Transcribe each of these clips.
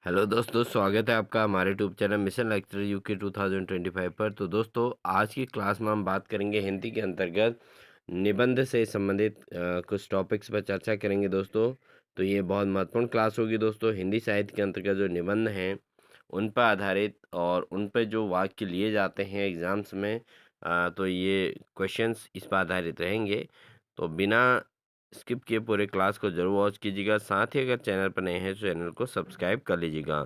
Hello दोस्तों, स्वागत है आपका हमारे YouTube channel mission lecture UK 2025 पर। तो दोस्तों, आज की क्लास में हम बात करेंगे हिंदी के अंतर्गत निबंध से संबंधित कुछ टॉपिक्स पर चर्चा करेंगे दोस्तों। तो ये बहुत महत्वपूर्ण क्लास होगी दोस्तों। हिंदी साहित्य के अंतर्गत जो निबंध हैं उन पर आधारित और उन पर जो वाक्य लिए जाते हैं एग्जाम्स में, तो ये क्वेश्चंस इस पर आधारित रहेंगे। तो बिना स्किप किए पूरे क्लास को जरूर वॉच कीजिएगा। साथ ही अगर चैनल पर नए हैं तो चैनल को सब्सक्राइब कर लीजिएगा।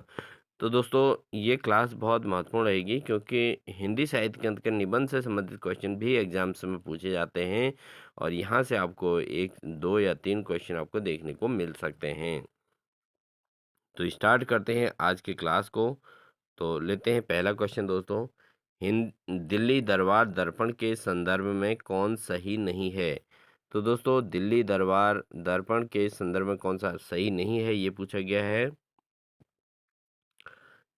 तो दोस्तों, ये क्लास बहुत महत्वपूर्ण रहेगी क्योंकि हिंदी साहित्य के अंतर्गत निबंध से संबंधित क्वेश्चन भी एग्जाम्स में पूछे जाते हैं और यहाँ से आपको 1, 2 या 3 क्वेश्चन आपको देखने को मिल सकते हैं। तो स्टार्ट करते हैं आज की क्लास को। तो लेते हैं पहला क्वेश्चन दोस्तों। हिंद दिल्ली दरबार दर्पण के संदर्भ में कौन सही नहीं है? तो दोस्तों, दिल्ली दरबार दर्पण के संदर्भ में कौन सा सही नहीं है ये पूछा गया है।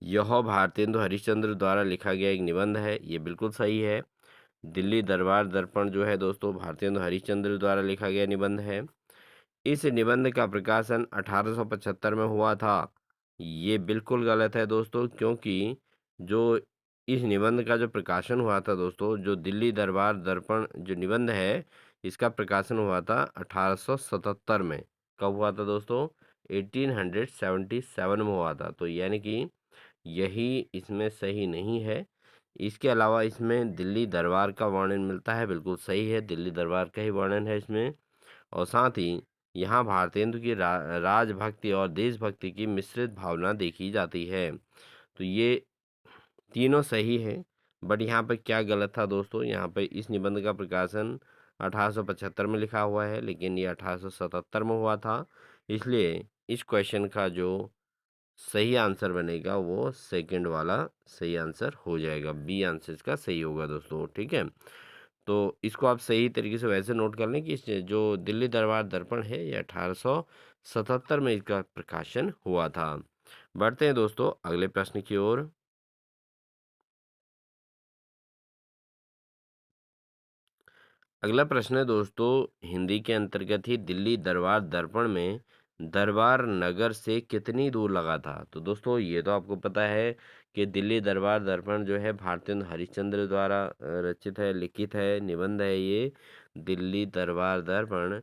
यह भारतेंदु हरिश्चंद्र द्वारा लिखा गया एक निबंध है, ये बिल्कुल सही है। दिल्ली दरबार दर्पण जो है दोस्तों, भारतेंदु हरिश्चंद्र द्वारा लिखा गया निबंध है। इस निबंध का प्रकाशन 1875 में हुआ था, ये बिल्कुल गलत है दोस्तों। क्योंकि जो इस निबंध का जो प्रकाशन हुआ था दोस्तों, जो दिल्ली दरबार दर्पण जो निबंध है इसका प्रकाशन हुआ था 1877 में। कब हुआ था दोस्तों? 1877 में हुआ था। तो यानी कि यही इसमें सही नहीं है। इसके अलावा इसमें दिल्ली दरबार का वर्णन मिलता है, बिल्कुल सही है, दिल्ली दरबार का ही वर्णन है इसमें। और साथ ही यहाँ भारतेंदु की राजभक्ति और देशभक्ति की मिश्रित भावना देखी जाती है। तो ये तीनों सही है। बट यहाँ पे क्या गलत था दोस्तों? यहाँ पे इस निबंध का प्रकाशन 1875 में लिखा हुआ है, लेकिन ये 1877 में हुआ था। इसलिए इस क्वेश्चन का जो सही आंसर बनेगा वो सेकंड वाला सही आंसर हो जाएगा। बी आंसर इसका सही होगा दोस्तों, ठीक है। तो इसको आप सही तरीके से वैसे नोट कर लें कि जो दिल्ली दरबार दर्पण है ये 1877 में इसका प्रकाशन हुआ था। बढ़ते हैं दोस्तों अगले प्रश्न की ओर। अगला प्रश्न है दोस्तों, हिंदी के अंतर्गत ही दिल्ली दरबार दर्पण में दरबार नगर से कितनी दूर लगा था? तो दोस्तों, ये तो आपको पता है कि दिल्ली दरबार दर्पण जो है भारतेंदु हरिश्चंद्र द्वारा रचित है, लिखित है, निबंध है ये दिल्ली दरबार दर्पण।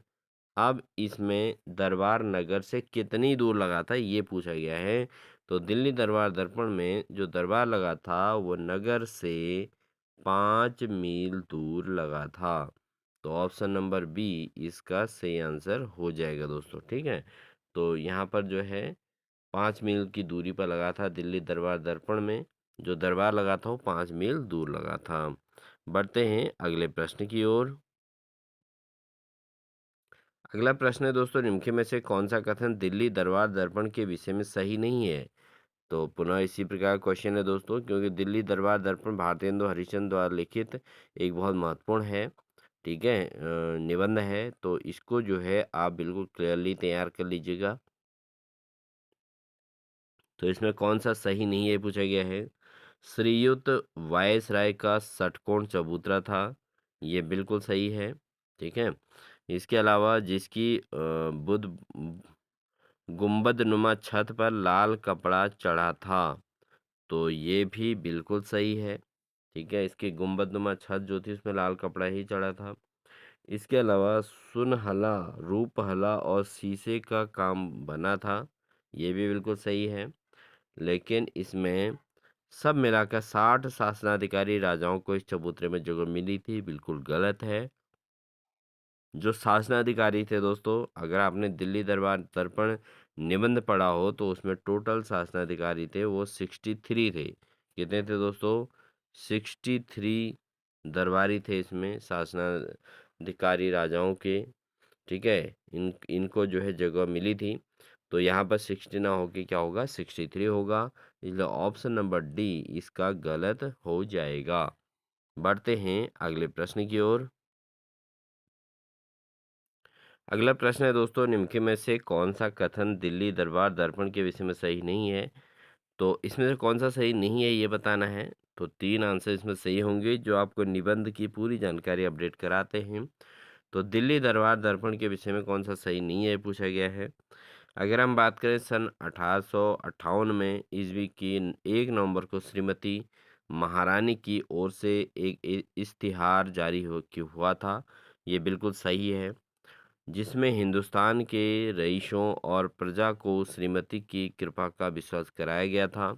अब इसमें दरबार नगर से कितनी दूर लगा था ये पूछा गया है। तो दिल्ली दरबार दर्पण में जो दरबार लगा था वो नगर से 5 मील दूर लगा था। तो ऑप्शन नंबर बी इसका सही आंसर हो जाएगा दोस्तों, ठीक है। तो यहाँ पर जो है 5 मील की दूरी पर लगा था दिल्ली दरबार दर्पण में। जो दरबार लगा था वो 5 मील दूर लगा था। बढ़ते हैं अगले प्रश्न की ओर। अगला प्रश्न है दोस्तों, निम्न में से कौन सा कथन दिल्ली दरबार दर्पण के विषय में सही नहीं है? तो पुनः इसी प्रकार क्वेश्चन है दोस्तों, क्योंकि दिल्ली दरबार दर्पण भारतेंदु हरिश्चंद्र द्वारा लिखित एक बहुत महत्वपूर्ण है, ठीक है, निबंध है। तो इसको जो है आप बिल्कुल क्लियरली तैयार कर लीजिएगा। तो इसमें कौन सा सही नहीं है पूछा गया है। श्रीयुत वायसराय का षटकोण चबूतरा था, ये बिल्कुल सही है, ठीक है। इसके अलावा जिसकी बुध गुंबदनुमा छत पर लाल कपड़ा चढ़ा था, तो ये भी बिल्कुल सही है, ठीक है। इसकी गुंबदनुमा छत जो थी उसमें लाल कपड़ा ही चढ़ा था। इसके अलावा सुनहला, रूपहला और शीशे का काम बना था, ये भी बिल्कुल सही है। लेकिन इसमें सब मिलाकर 60 शासनाधिकारी राजाओं को इस चबूतरे में जगह मिली थी, बिल्कुल गलत है। जो शासनाधिकारी थे दोस्तों, अगर आपने दिल्ली दरबार दर्पण निबंध पढ़ा हो तो उसमें टोटल शासनाधिकारी थे वो 63 थे। कितने थे दोस्तों? 63 दरबारी थे इसमें, शासनाधिकारी राजाओं के, ठीक है। इनको जो है जगह मिली थी। तो यहाँ पर 60 ना होके क्या होगा? 63 होगा। इसलिए ऑप्शन नंबर डी इसका गलत हो जाएगा। बढ़ते हैं अगले प्रश्न की ओर। अगला प्रश्न है दोस्तों, निम्न में से कौन सा कथन दिल्ली दरबार दर्पण के विषय में सही नहीं है? तो इसमें से कौन सा सही नहीं है ये बताना है। तो 3 आंसर इसमें सही होंगे जो आपको निबंध की पूरी जानकारी अपडेट कराते हैं। तो दिल्ली दरबार दर्पण के विषय में कौन सा सही नहीं है पूछा गया है। अगर हम बात करें सन 1858 में ईस्वी की 1 नवंबर को श्रीमती महारानी की ओर से एक इश्तिहार जारी हुआ था। ये बिल्कुल सही है, जिसमें हिंदुस्तान के रईसों और प्रजा को श्रीमती की कृपा का विश्वास कराया गया था।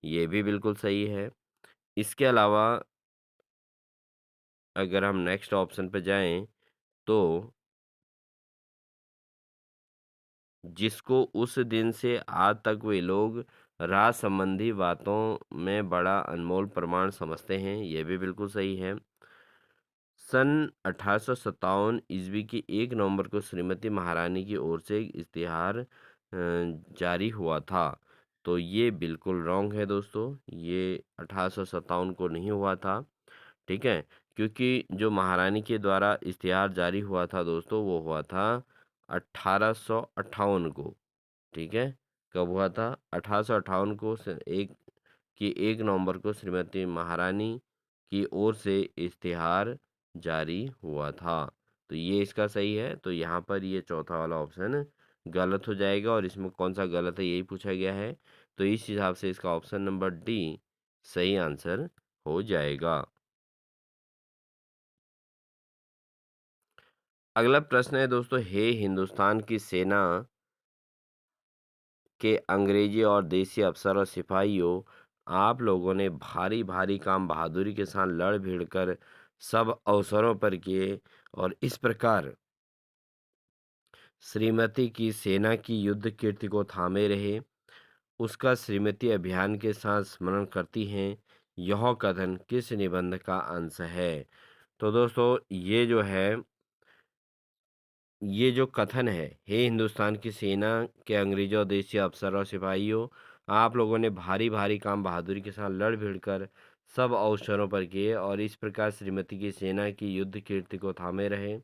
ये भी बिल्कुल सही है। इसके अलावा अगर हम नेक्स्ट ऑप्शन पे जाएँ तो जिसको उस दिन से आज तक वे लोग राज संबंधी बातों में बड़ा अनमोल प्रमाण समझते हैं, ये भी बिल्कुल सही है। सन 1857 ईस्वी की 1 नवंबर को श्रीमती महारानी की ओर से एक इश्तिहार जारी हुआ था। तो ये बिल्कुल रॉन्ग है दोस्तों, ये 1857 को नहीं हुआ था, ठीक है? क्योंकि जो महारानी के द्वारा इश्तिहार जारी हुआ था दोस्तों, वो हुआ था 1858 को। ठीक है? कब हुआ था? 1858 को 1 नवंबर को श्रीमती महारानी की ओर से इश्तिहार जारी हुआ था। तो ये इसका सही है, तो यहाँ पर ये चौथा वाला ऑप्शन गलत हो जाएगा और इसमें कौन-सा गलत है यही पूछा गया है। तो इस हिसाब से इसका ऑप्शन नंबर डी सही आंसर हो जाएगा। अगला प्रश्न है दोस्तों, हे हिंदुस्तान की सेना के अंग्रेजी और देसी अफसर और सिपाहियों, आप लोगों ने भारी भारी काम बहादुरी के साथ लड़ भिड़ कर सब अवसरों पर किए और इस प्रकार श्रीमती की सेना की युद्ध कीर्ति को थामे रहे। उसका श्रीमती अभियान के साथ स्मरण करती हैं। यह कथन किस निबंध का अंश है? तो दोस्तों ये जो कथन है, हे हिंदुस्तान की सेना के अंग्रेजों, देशी अफसर और सिपाहियों, आप लोगों ने भारी भारी काम बहादुरी के साथ लड़ भिड़ कर सब अवसरों पर किए और इस प्रकार श्रीमती की सेना की युद्ध कीर्ति को थामे रहे।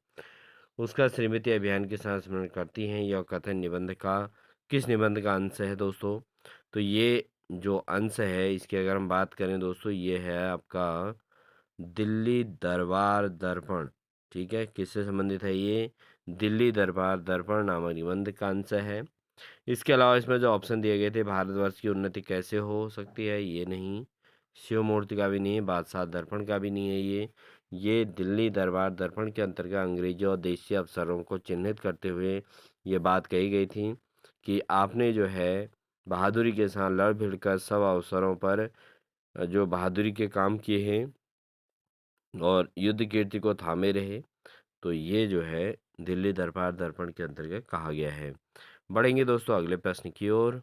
उसका श्रीमती अभियान के साथ स्मरण करती हैं। यह कथन निबंध का किस निबंध का अंश है दोस्तों? तो ये जो अंश है इसकी अगर हम बात करें दोस्तों, ये है आपका दिल्ली दरबार दर्पण। ठीक है, किससे संबंधित है ये? दिल्ली दरबार दर्पण नामक निबंध का अंश है। इसके अलावा इसमें जो ऑप्शन दिए गए थे, भारतवर्ष की उन्नति कैसे हो सकती है, ये नहीं। शिव मूर्ति का भी नहीं है, बादशाह दर्पण का भी नहीं है ये दिल्ली दरबार दर्पण के अंतर्गत अंग्रेजों और देशी अफसरों को चिन्हित करते हुए ये बात कही गई थी कि आपने जो है बहादुरी के साथ लड़ भिड़ कर सब अवसरों पर जो बहादुरी के काम किए हैं और युद्ध कीर्ति को थामे रहे। तो ये जो है दिल्ली दरबार दर्पण के अंतर्गत कहा गया है। बढ़ेंगे दोस्तों अगले प्रश्न की ओर।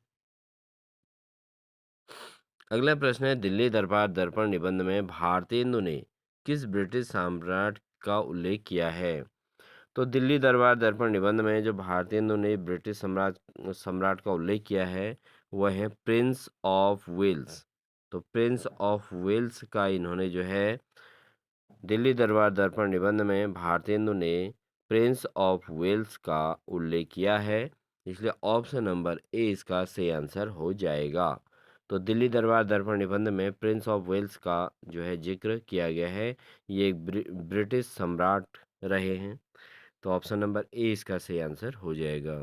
अगला प्रश्न है, दिल्ली दरबार दर्पण निबंध में भारतेंदु ने किस ब्रिटिश सम्राट का उल्लेख किया है? तो दिल्ली दरबार दर्पण निबंध में जो भारतेंदु ने ब्रिटिश सम्राट सम्राट का उल्लेख किया है वह है प्रिंस ऑफ वेल्स। तो प्रिंस ऑफ वेल्स का इन्होंने जो है दिल्ली दरबार दर्पण निबंध में भारतेंदु ने प्रिंस ऑफ वेल्स का उल्लेख किया है, इसलिए ऑप्शन नंबर ए इसका सही आंसर हो जाएगा। तो दिल्ली दरबार दर्पण निबंध में प्रिंस ऑफ वेल्स का जो है जिक्र किया गया है। ये एक ब्रिटिश सम्राट रहे हैं। तो ऑप्शन नंबर ए इसका सही आंसर हो जाएगा।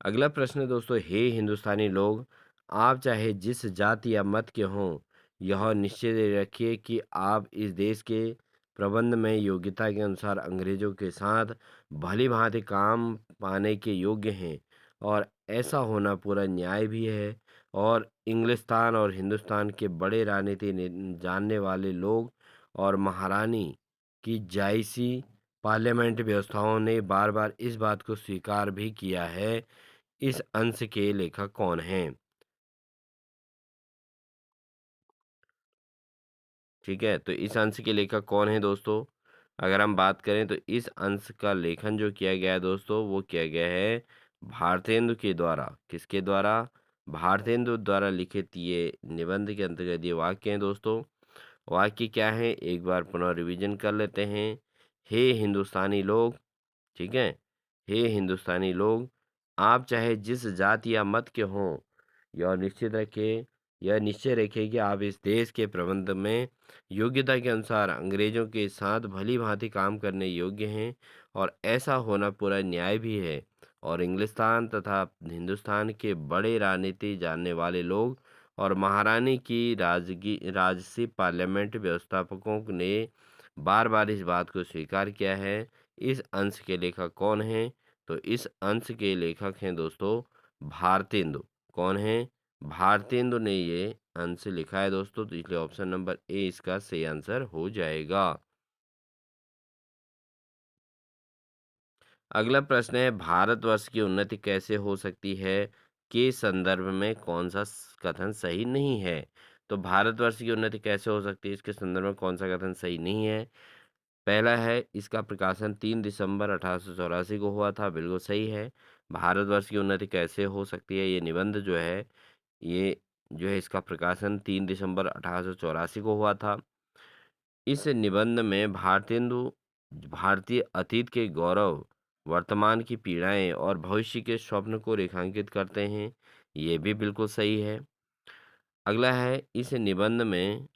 अगला प्रश्न है दोस्तों, हे हिंदुस्तानी लोग, आप चाहे जिस जाति या मत के हों, यह निश्चय रखिए कि आप इस देश के प्रबंध में योग्यता के अनुसार अंग्रेजों के साथ भली भांति काम पाने के योग्य हैं और ऐसा होना पूरा न्याय भी है। और इंग्लिस्तान और हिंदुस्तान के बड़े राजनीति जानने वाले लोग और महारानी की जायसी पार्लियामेंट व्यवस्थाओं ने बार बार इस बात को स्वीकार भी किया है। इस अंश के लेखक कौन हैं? ठीक है, तो इस अंश के लेखक कौन हैं दोस्तों? अगर हम बात करें तो इस अंश का लेखन जो किया गया है दोस्तों, वो किया गया है भारतेंदु के द्वारा। किसके द्वारा? भारतेंदु द्वारा लिखित ये निबंध के अंतर्गत ये वाक्य हैं दोस्तों। वाक्य क्या है? एक बार पुनः रिवीजन कर लेते हैं। हे हिंदुस्तानी लोग, ठीक है? हे हिंदुस्तानी लोग, आप चाहे जिस जाति या मत के हों, यह निश्चय रखें कि आप इस देश के प्रबंध में योग्यता के अनुसार अंग्रेजों के साथ भली भांति काम करने योग्य हैं और ऐसा होना पूरा न्याय भी है। और इंग्लिस्तान तथा हिंदुस्तान के बड़े राजनीति जानने वाले लोग और महारानी की राजसी पार्लियामेंट व्यवस्थापकों ने बार-बार इस बात को स्वीकार किया है। इस अंश के लेखक कौन हैं? तो इस अंश के लेखक हैं दोस्तों भारतेंदु। कौन हैं? भारतेंदु ने ये अंश लिखा है दोस्तों, तो इसलिए ऑप्शन नंबर ए इसका सही आंसर हो जाएगा। अगला प्रश्न है भारतवर्ष की उन्नति कैसे हो सकती है के संदर्भ में कौन सा कथन सही नहीं है। तो भारतवर्ष की उन्नति कैसे हो सकती है इसके संदर्भ में कौन सा कथन सही नहीं है। पहला है इसका प्रकाशन 3 दिसंबर 1884 को हुआ था, बिल्कुल सही है। भारतवर्ष की उन्नति कैसे हो सकती है, ये निबंध जो है ये जो है इसका प्रकाशन 3 दिसंबर 1884 को हुआ था। इस निबंध में भारतेंदु भारतीय अतीत के गौरव, वर्तमान की पीड़ाएं और भविष्य के स्वप्न को रेखांकित करते हैं। ये भी बिल्कुल सही है। अगला है इस निबंध में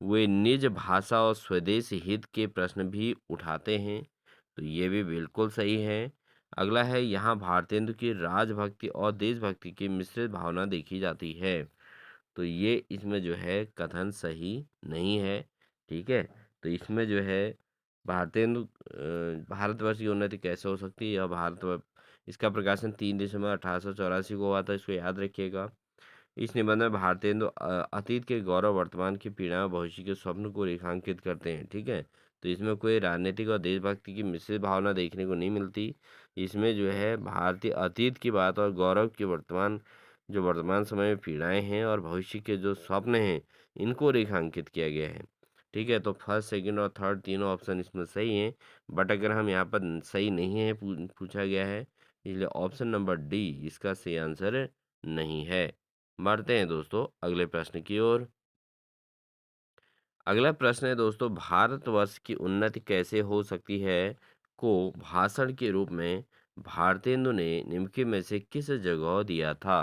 वे निज भाषा और स्वदेश हित के प्रश्न भी उठाते हैं, तो ये भी बिल्कुल सही है। अगला है यहाँ भारतेंदु की राजभक्ति और देशभक्ति की मिश्रित भावना देखी जाती है, तो ये इसमें जो है कथन सही नहीं है। ठीक है, तो इसमें जो है भारतवर्ष की उन्नति कैसे हो सकती है, यह भारत इसका प्रकाशन 3 दिसंबर 1884 को हुआ था, इसको याद रखिएगा। इस निबंध में भारतेंदु अतीत के गौरव, वर्तमान की पीड़ा और भविष्य के स्वप्न को रेखांकित करते हैं। ठीक है, तो इसमें कोई राजनीतिक और देशभक्ति की मिश्रित भावना देखने को नहीं मिलती। इसमें जो है भारतीय अतीत की बात और गौरव की वर्तमान समय में पीड़ाएं हैं और भविष्य के जो स्वप्न हैं इनको रेखांकित किया गया है। ठीक है, तो फर्स्ट, सेकंड और थर्ड तीनों ऑप्शन इसमें सही हैं, बट अगर हम यहाँ पर सही नहीं है पूछा गया है, इसलिए ऑप्शन नंबर डी इसका सही आंसर नहीं है। बढ़ते हैं दोस्तों अगले प्रश्न की ओर। अगला प्रश्न है दोस्तों भारतवर्ष की उन्नति कैसे हो सकती है को भाषण के रूप में भारतेंदु ने निम्नलिखित में से किस जगह दिया था।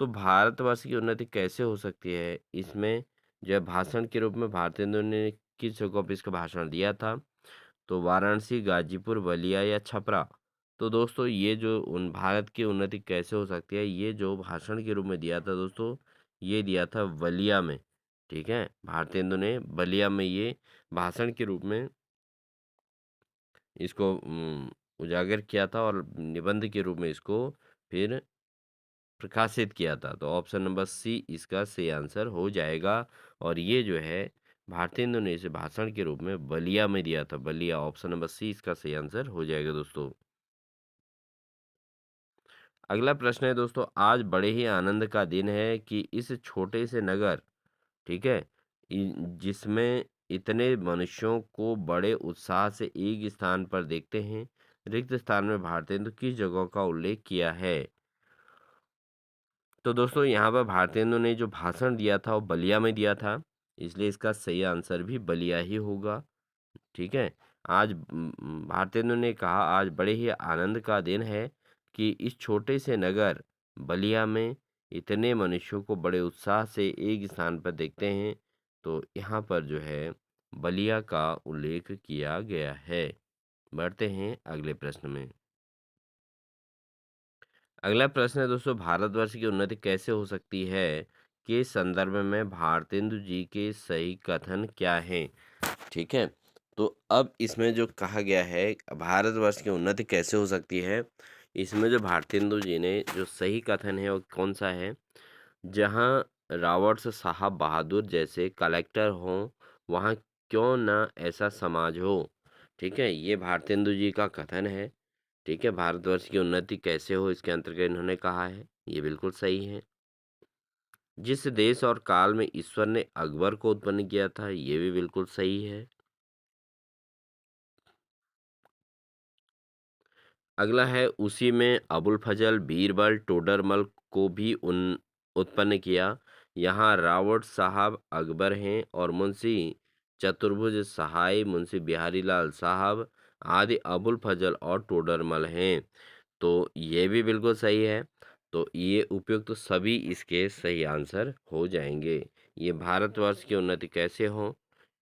तो भारतवर्ष की उन्नति कैसे हो सकती है इसमें जो भाषण के रूप में भारतेंदु ने किस जगह पर इसका भाषण दिया था। तो वाराणसी, गाजीपुर, बलिया या छपरा। तो दोस्तों ये जो भारत की उन्नति कैसे हो सकती है, ये जो भाषण के रूप में दिया था दोस्तों, ये दिया था बलिया में। ठीक है, भारतेंदु ने बलिया में ये भाषण के रूप में इसको उजागर किया था और निबंध के रूप में इसको फिर प्रकाशित किया था। तो ऑप्शन नंबर सी इसका सही आंसर हो जाएगा। और ये जो है भारतेंदु ने इसे भाषण के रूप में बलिया में दिया था। बलिया, ऑप्शन नंबर सी इसका सही आंसर हो जाएगा दोस्तों। अगला प्रश्न है दोस्तों आज बड़े ही आनंद का दिन है कि इस छोटे से नगर, ठीक है, जिसमें इतने मनुष्यों को बड़े उत्साह से एक स्थान पर देखते हैं, रिक्त स्थान में भारतेंदु किस जगह का उल्लेख किया है। तो दोस्तों यहाँ पर भारतेंदु ने जो भाषण दिया था वो बलिया में दिया था, इसलिए इसका सही आंसर भी बलिया ही होगा। ठीक है, आज भारतेंदु ने कहा आज बड़े ही आनंद का दिन है कि इस छोटे से नगर बलिया में इतने मनुष्यों को बड़े उत्साह से एक स्थान पर देखते हैं, तो यहाँ पर जो है बलिया का उल्लेख किया गया है। बढ़ते हैं अगले प्रश्न में। अगला प्रश्न है दोस्तों भारतवर्ष की उन्नति कैसे हो सकती है के संदर्भ में भारतेंदु जी के सही कथन क्या हैं। ठीक है, तो अब इसमें जो कहा गया है भारतवर्ष की उन्नति कैसे हो सकती है, इसमें जो भारतेंदु जी ने जो सही कथन है वो कौन सा है। जहाँ रावर्स साहब बहादुर जैसे कलेक्टर हों वहाँ क्यों ना ऐसा समाज हो। ठीक है, ये भारतेंदु जी का कथन है। ठीक है, भारतवर्ष की उन्नति कैसे हो इसके अंतर्गत इन्होंने कहा है, ये बिल्कुल सही है। जिस देश और काल में ईश्वर ने अकबर को उत्पन्न किया था, ये भी बिल्कुल सही है। अगला है उसी में अबुल फजल, बीरबल, टोडरमल को भी उन उत्पन्न किया। यहाँ रावट साहब अकबर हैं और मुंशी चतुर्भुज सहाय मुंशी बिहारी लाल साहब आदि अबुल फजल और टोडरमल हैं। तो ये भी बिल्कुल सही है। तो ये उपयुक्त तो सभी इसके सही आंसर हो जाएंगे। ये भारतवर्ष की उन्नति कैसे हो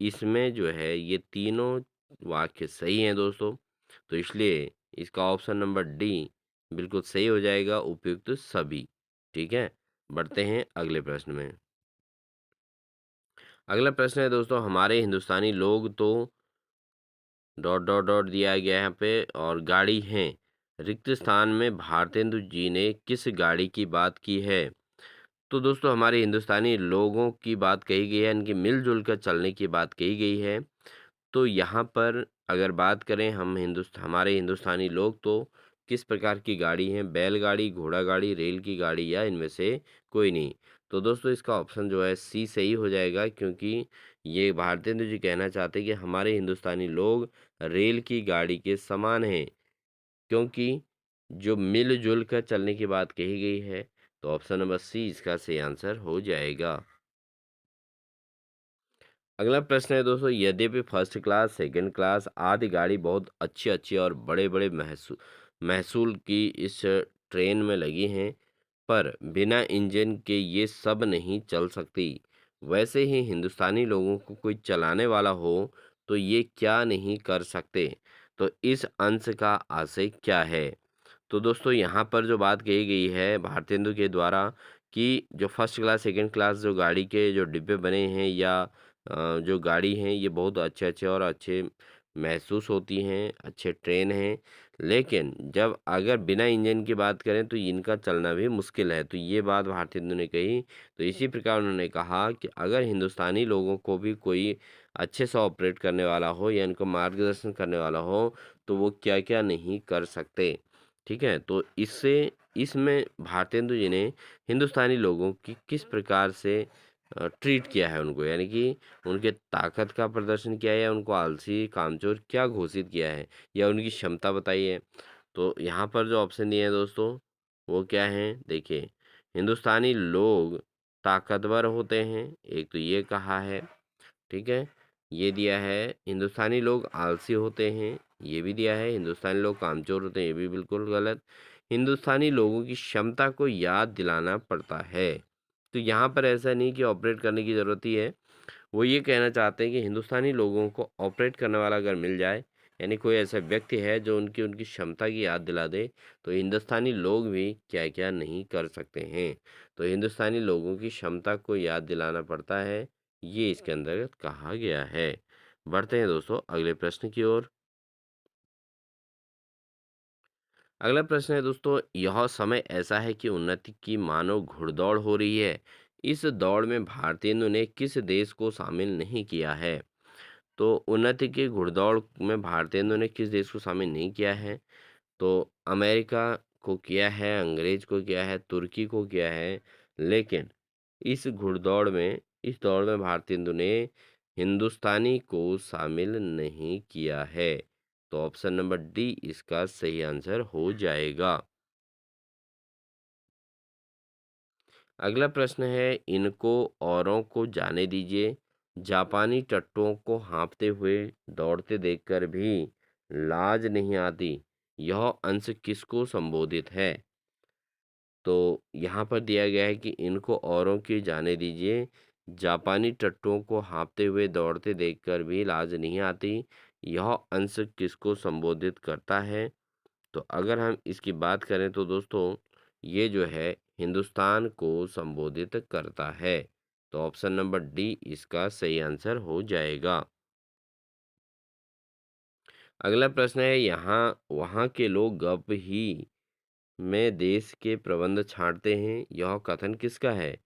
इसमें जो है ये तीनों वाक्य सही हैं दोस्तों। तो इसलिए इसका ऑप्शन नंबर डी बिल्कुल सही हो जाएगा, उपयुक्त सभी। ठीक है? बढ़ते हैं अगले प्रश्न में। अगला प्रश्न है दोस्तों, हमारे हिंदुस्तानी लोग तो डॉट डॉट डॉट दिया गया है यहाँ पे और गाड़ी हैं। रिक्त स्थान में भारतेंदु जी ने किस गाड़ी की बात की है? तो दोस्तों हमारे हिंदुस्तानी लोगों की बात कही गई है, इनकी मिलजुल कर चलने की बात कही गई है। तो यहाँ पर अगर बात करें हम हमारे हिंदुस्तानी लोग तो किस प्रकार की गाड़ी हैं? बैलगाड़ी, घोड़ा गाड़ी, रेल की गाड़ी या इनमें से कोई नहीं। तो दोस्तों इसका ऑप्शन जो है सी सही हो जाएगा, क्योंकि ये भारतेंदु जी कहना चाहते हैं कि हमारे हिंदुस्तानी लोग रेल की गाड़ी के समान हैं, क्योंकि जो मिल-जुल कर चलने की बात कही गई है। तो ऑप्शन नंबर सी इसका सही आंसर हो जाएगा। अगला प्रश्न है दोस्तों, यद्यपि फर्स्ट क्लास, सेकंड क्लास आदि गाड़ी बहुत अच्छी-अच्छी और बड़े-बड़े महसूल की इस ट्रेन में लगी हैं, पर बिना इंजन के ये सब नहीं चल सकती। वैसे ही हिंदुस्तानी लोगों को कोई चलाने वाला हो तो ये क्या नहीं कर सकते? तो इस अंश का आशय क्या है? तो दोस्तों यहाँ पर जो बात कही गई है भारतेंदु के द्वारा कि जो फर्स्ट क्लास सेकंड क्लास जो गाड़ी के जो डिब्बे बने हैं या जो गाड़ी हैं ये बहुत अच्छे-अच्छे और अच्छे महसूस होती हैं, अच्छे ट्रेन हैं। लेकिन जब अगर बिना इंजन की बात करें तो इनका चलना भी मुश्किल है। तो ये बात भारतेंदु ने कही। तो इसी प्रकार उन्होंने कहा कि अगर हिंदुस्तानी लोगों को भी कोई अच्छे से ऑपरेट करने वाला हो या इनको मार्गदर्शन करने वाला हो, तो वो क्या-क्या नहीं कर सकते। ठीक है? तो इसमें भारतेंदु जी ने हिंदुस्तानी लोगों की किस प्रकार से ट्रीट किया है उनको, यानी कि उनके ताकत का प्रदर्शन किया है या उनको आलसी, कामचोर क्या घोषित किया है या उनकी क्षमता बताई है। तो यहाँ पर जो ऑप्शन दिए हैं दोस्तों, वो क्या हैं? देखिए, हिंदुस्तानी लोग ताकतवर होते हैं, एक तो ये कहा है। ठीक है? ये दिया है हिंदुस्तानी लोग आलसी होते हैं, ये भी दिया है। हिंदुस्तानी लोग कामचोर होते हैं, ये भी बिल्कुल गलत। हिंदुस्तानी लोगों की क्षमता को याद दिलाना पड़ता है। तो यहाँ पर ऐसा नहीं कि ऑपरेट करने की ज़रूरत ही है। वो ये कहना चाहते हैं कि हिंदुस्तानी लोगों को ऑपरेट करने वाला अगर मिल जाए, यानी कोई ऐसा व्यक्ति है जो उनकी उनकी क्षमता की याद दिला दे, तो हिंदुस्तानी लोग भी क्या-क्या नहीं कर सकते हैं। तो हिंदुस्तानी लोगों की क्षमता को याद दिलाना पड़ता है, ये इसके अंतर्गत कहा गया है। बढ़ते हैं दोस्तों अगले प्रश्न की ओर। अगला प्रश्न है दोस्तों, यह समय ऐसा है कि उन्नति की मानो घुड़दौड़ हो रही है। इस दौड़ में भारतीयों ने किस देश को शामिल नहीं किया है? तो उन्नति की घुड़दौड़ में भारतीयों ने किस देश को शामिल नहीं किया है? तो अमेरिका को किया है, अंग्रेज को किया है, तुर्की को किया है, लेकिन इस दौड़ में भारतेंदु ने हिंदुस्तानी को शामिल नहीं किया है। तो ऑप्शन नंबर डी इसका सही आंसर हो जाएगा। अगला प्रश्न है, इनको औरों को जाने दीजिए। जापानी टट्टुओं को हाँफते हुए दौड़ते देखकर भी लाज नहीं आती। यह अंश किसको संबोधित है? तो यहाँ पर दिया गया है कि इनको औरों की जाने दीजिए। जापानी टट्टुओं को हाँफते हुए दौड़ते देखकर भी लाज नहीं आती। यह अंश किसको संबोधित करता है? तो अगर हम इसकी बात करें तो दोस्तों ये जो है हिंदुस्तान को संबोधित करता है। तो ऑप्शन नंबर डी इसका सही आंसर हो जाएगा। अगला प्रश्न है, यहाँ वहाँ के लोग गप ही में देश के प्रबंध छाँटते हैं, यह कथन किसका है?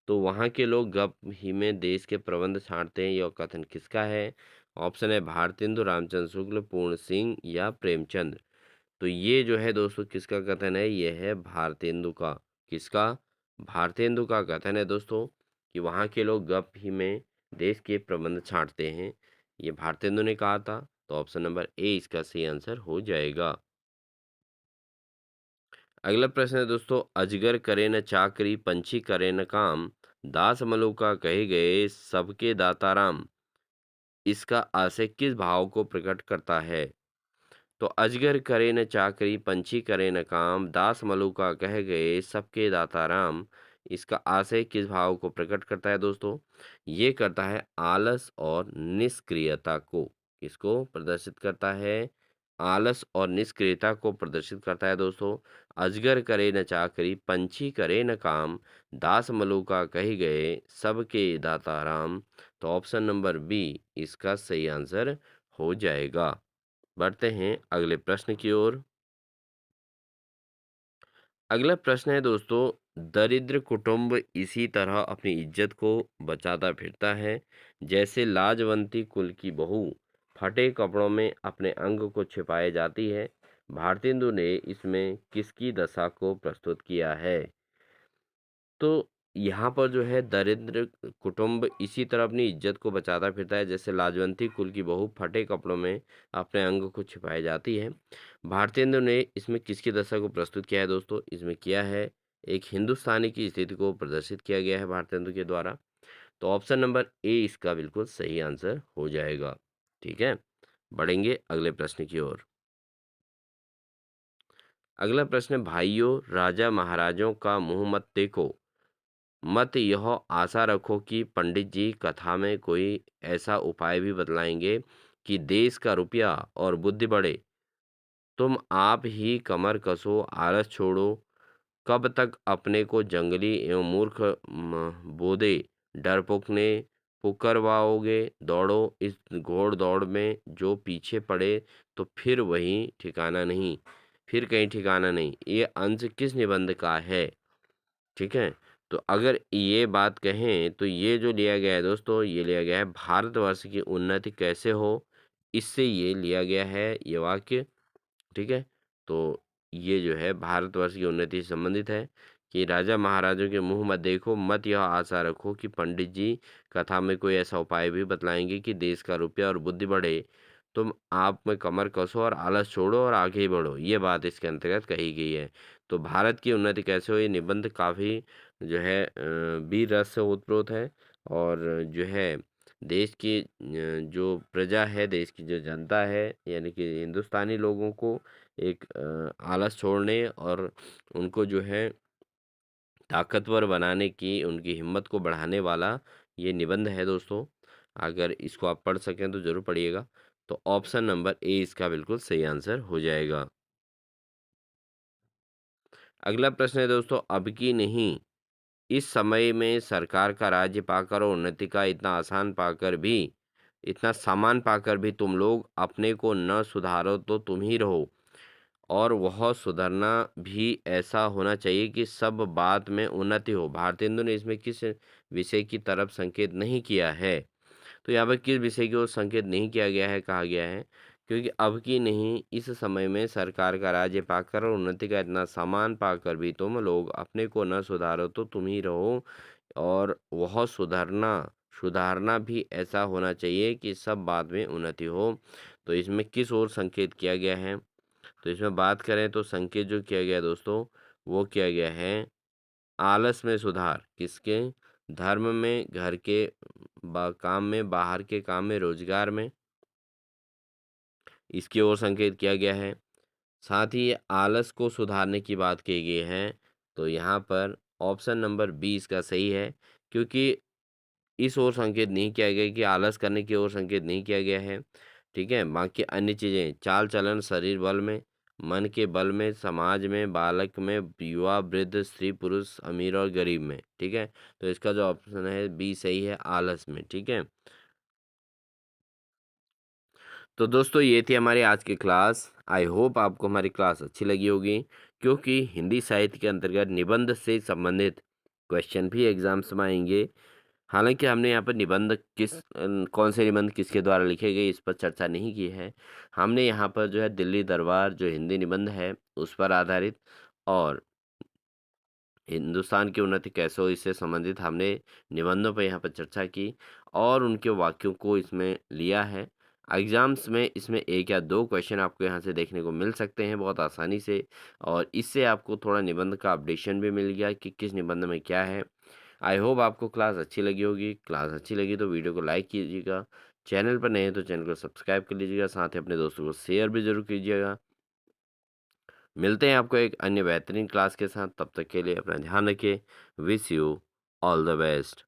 तो वहाँ के लोग गप ही में देश के प्रबंध छाँटते हैं, यह कथन किसका है? ऑप्शन है भारतेंदु, रामचंद्र शुक्ल, पूर्ण सिंह या प्रेमचंद। तो ये जो है दोस्तों किसका कथन है? ये है भारतेंदु का। किसका? भारतेंदु का कथन है दोस्तों कि वहाँ के लोग गप ही में देश के प्रबंध छाँटते हैं। ये भारतेंदु ने कहा था। तो ऑप्शन नंबर ए इसका सही आंसर हो जाएगा। अगला प्रश्न है दोस्तों, अजगर करे न चाकरी, पंछी करे न काम, दास मलुका कहे गए सबके दाता राम। इसका आशय किस भाव को प्रकट करता है? तो अजगर करे न चाकरी, पंछी करे न काम, दास मलुका कह गए सबके दाता राम। इसका आशय किस भाव को प्रकट करता है दोस्तों? ये करता है आलस और निष्क्रियता को। किसको प्रदर्शित करता है? आलस और निष्क्रियता को प्रदर्शित करता है दोस्तों। अजगर करे न चाकरी, पंछी करे न काम, दास मलूका कही गए, सबके दाता राम। तो ऑप्शन नंबर बी इसका सही आंसर हो जाएगा। बढ़ते हैं अगले प्रश्न की ओर। अगला प्रश्न है दोस्तों, दरिद्र कुटुंब इसी तरह अपनी इज्जत को बचाता फिरता है जैसे लाजवंती कुल की बहू फटे कपड़ों में अपने अंग को छिपाए जाती है। भारतेंदु ने इसमें किसकी दशा को प्रस्तुत किया है? तो यहाँ पर जो है दरिद्र कुटुंब इसी तरह अपनी इज्जत को बचाता फिरता है जैसे लाजवंती कुल की बहू फटे कपड़ों में अपने अंग को छिपाई जाती है। भारतेंदु ने इसमें किसकी दशा को प्रस्तुत किया है दोस्तों? इसमें किया है एक हिंदुस्तानी की स्थिति को प्रदर्शित किया गया है भारतेंदु के द्वारा। तो ऑप्शन नंबर ए इसका बिल्कुल सही आंसर हो जाएगा। ठीक है, बढ़ेंगे अगले प्रश्न की ओर। अगला प्रश्न है, भाइयों राजा महाराजों का मुंह मत देखो, मत यह आशा रखो कि पंडित जी कथा में कोई ऐसा उपाय भी बतलाएंगे कि देश का रुपया और बुद्धि बढ़े। तुम आप ही कमर कसो, आलस छोड़ो, कब तक अपने को जंगली एवं मूर्ख बोधे डरपोक ने पुकरवाओगे। दौड़ो इस घोड़ दौड़ में, जो पीछे पड़े तो फिर वही ठिकाना नहीं, फिर कहीं ठिकाना नहीं। ये अंश किस निबंध का है? ठीक है, तो अगर ये बात कहें तो ये जो लिया गया है दोस्तों, ये लिया गया है भारतवर्ष की उन्नति कैसे हो, इससे ये लिया गया है ये वाक्य। ठीक है, तो ये जो है भारतवर्ष की उन्नति से संबंधित है कि राजा महाराजों के मुंह मत देखो, मत यह आशा रखो कि पंडित जी कथा में कोई ऐसा उपाय भी बतलाएंगे कि देश का रुपया और बुद्धि बढ़े। तुम आप में कमर कसो और आलस छोड़ो और आगे बढ़ो, ये बात इसके अंतर्गत कही गई है। तो भारत की उन्नति कैसे हो, ये निबंध काफ़ी जो है वीर रस से ओतप्रोत है। और जो है देश की जो प्रजा है, देश की जो जनता है, यानी कि हिंदुस्तानी लोगों को एक आलस छोड़ने और उनको जो है ताकतवर बनाने की, उनकी हिम्मत को बढ़ाने वाला ये निबंध है दोस्तों। अगर इसको आप पढ़ सकें तो ज़रूर पढ़िएगा। तो ऑप्शन नंबर ए इसका बिल्कुल सही आंसर हो जाएगा। अगला प्रश्न है दोस्तों, अब की नहीं, इस समय में सरकार का राज्य पाकर और उन्नति का इतना सामान पाकर भी तुम लोग अपने को न सुधारो तो तुम ही रहो, और वह सुधरना भी ऐसा होना चाहिए कि सब बात में उन्नति हो। भारतेंदु ने इसमें किस विषय की तरफ संकेत नहीं किया है? तो यहाँ पर किस विषय की ओर संकेत नहीं किया गया है, कहा गया है क्योंकि अब की नहीं, इस समय में सरकार का राज्य पाकर और उन्नति का इतना सामान पाकर भी तुम लोग अपने को न सुधारो तो तुम ही रहो, और वह सुधरना सुधारना भी ऐसा होना चाहिए कि सब बात में उन्नति हो। तो इसमें किस ओर संकेत किया गया है? तो इसमें बात करें तो संकेत जो किया गया है दोस्तों, वो किया गया है आलस में सुधार। किसके? धर्म में, घर के काम में, बाहर के काम में, रोजगार में, इसकी ओर संकेत किया गया है। साथ ही आलस को सुधारने की बात की गई है। तो यहाँ पर ऑप्शन नंबर बी इसका सही है, क्योंकि इस ओर संकेत नहीं किया गया कि आलस करने की ओर संकेत नहीं किया गया है। ठीक है, बाकी अन्य चीज़ें चाल चलन, शरीर बल में, मन के बल में, समाज में, बालक में, युवा वृद्ध, स्त्री पुरुष, अमीर और गरीब में। ठीक है, तो इसका जो ऑप्शन है बी सही है, आलस में। ठीक है, तो दोस्तों ये थी हमारी आज की क्लास। आई होप आपको हमारी क्लास अच्छी लगी होगी, क्योंकि हिंदी साहित्य के अंतर्गत निबंध से संबंधित क्वेश्चन भी एग्जाम्स में आएंगे। हालांकि हमने यहाँ पर निबंध कौन से निबंध किसके द्वारा लिखे गए इस पर चर्चा नहीं की है। हमने यहाँ पर जो है दिल्ली दरबार जो हिंदी निबंध है उस पर आधारित, और हिंदुस्तान की उन्नति कैसे हो इससे संबंधित हमने निबंधों पर यहाँ पर चर्चा की और उनके वाक्यों को इसमें लिया है। एग्जाम्स में इसमें एक या दो क्वेश्चन आपको यहाँ से देखने को मिल सकते हैं बहुत आसानी से, और इससे आपको थोड़ा निबंध का अपडेशन भी मिल गया कि किस निबंध में क्या है। आई होप आपको क्लास अच्छी लगी होगी। क्लास अच्छी लगी तो वीडियो को लाइक कीजिएगा, चैनल पर नए हैं तो चैनल को सब्सक्राइब कर लीजिएगा, साथ ही अपने दोस्तों को शेयर भी ज़रूर कीजिएगा। मिलते हैं आपको एक अन्य बेहतरीन क्लास के साथ, तब तक के लिए अपना ध्यान रखिए। Wish you all the best.